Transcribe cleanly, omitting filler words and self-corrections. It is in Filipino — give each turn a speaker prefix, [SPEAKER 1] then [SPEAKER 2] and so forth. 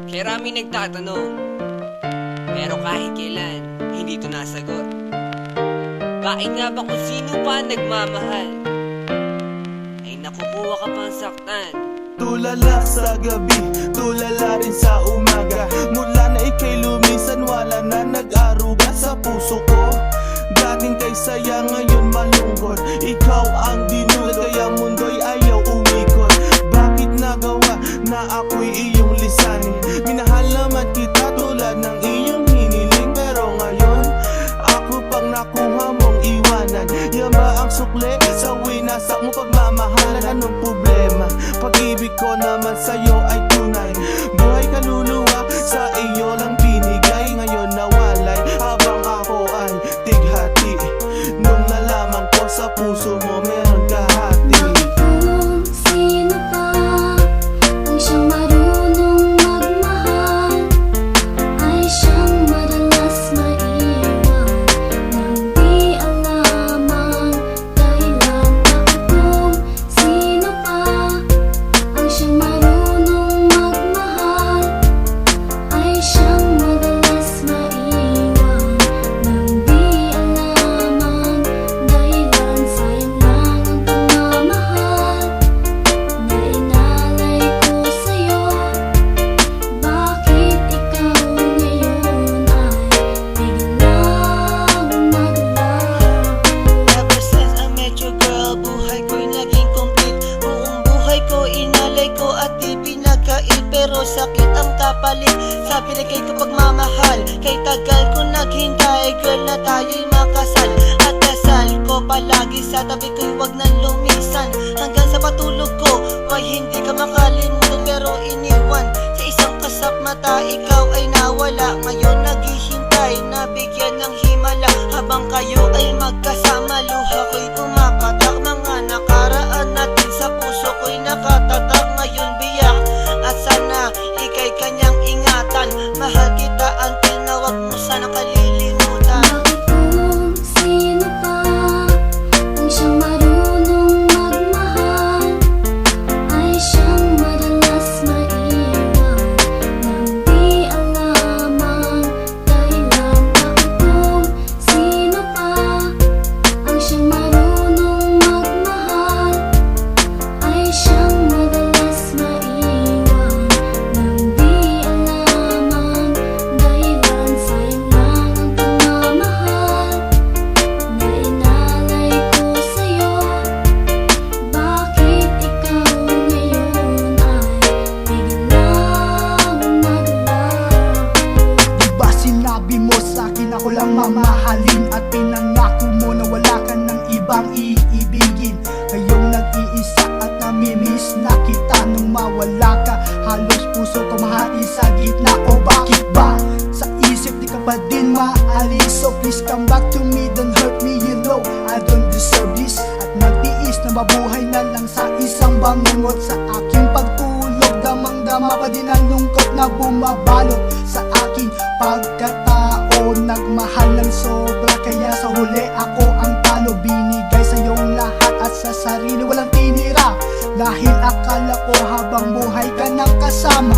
[SPEAKER 1] Marami nagtatanong, pero kahit kailan, hindi ito nasagot. Bakit nga ba kung sino pa nagmamahal ay nakukuha ka pang saktan?
[SPEAKER 2] Tulala sa gabi, tulala rin sa umaga. Mula na ika'y lumisan, wala na nag-aruga sa puso ko. Dating kay saya, ngayon malungkot. Ikaw ang dinulad, kaya mundo'y ayaw umikot. Bakit nagawa na ako'y iyong lisanin? Minahal naman kita tulad ng iyong hiniling, pero ngayon ako pang nakuha mong iwanan. Yan ba ang sukle sa winasak mo pagmamahalan? Anong problema? Pag-ibig ko naman sa'yo ay tunay. Buhay kaluluwa sa iyo lang binigay. Ngayon nawalay habang ako ay tighati. Nung nalaman ko sa puso mo meron kahati.
[SPEAKER 3] Kung sino pa ang siyang marunong magmahal, ay siyang madalas maiwan nang di alam ang dahilan. Kung sino pa ang siyang marunong magmahal, ay siyang madalas maiwan nang di alam ang dahilan. Sayang lang ang pagmamahal na inalay ko sa'yo. Bakit ikaw ngayon ay biglang naglaho?
[SPEAKER 4] Ever since I met you, girl, buhay ko'y naging complete. Buong buhay ko inalay ko at di pinagkait, pero sakit ang kapalit sa binigay ko pagmamahal. Kay tagal ko naghintay, girl, na tayo'y makasal. At dasal ko palagi sa tabi ko'y wag nang lumisan. Hanggang sa patulog ko, why hindi ka makalimutan pero iniwan. Sa isang kasap mata, ikaw ay nawala. Ngayon naghihintay na bigyan ng himala. Habang kayo ay magkasama, luha ko'y pumapatak. Mga nakaraan natin sa puso ko'y nakatatak. Ngayon biyak at sana ika'y kanyang ingatan. Mahal kita until na wag mo sana kalilimutan.
[SPEAKER 3] Bakit kung sino pa ang siyang marunong magmahal, ay siyang madalas maiwan nang di alam ang dahilan? Bakit kung sino pa ang siyang marunong magmahal, ay siyang madalas maiwan nang di alam ang dahilan? Sayang lang ang pagmamahal na inalay ko sa'yo. Bakit ikaw ngayon ay biglang naglaho?
[SPEAKER 5] Diba sinabi mo sa'kin ako lang mamahalin, at pinangako mo na wala ka ng ibang iibigin. Ngayong nag-iisa at namimiss na kita. Nung mawala ka, halos puso ko mahati sa gitna. O bakit ba? Sa isip di ka pa din maalis. So please come back to me, don't hurt me, you know I don't deserve this. At magtiis na mabuhay na lang sa isang bangungot. Sa aking pagtulog, damang-dama pa din ang lungkot na bumabalot sa aking pagkatao. Nagmahal ng sobra, kaya sa huli ako ang talo. Binigay sa iyong lahat at sa sarili walang tinira, dahil akala ko habang buhay ka nang kasama.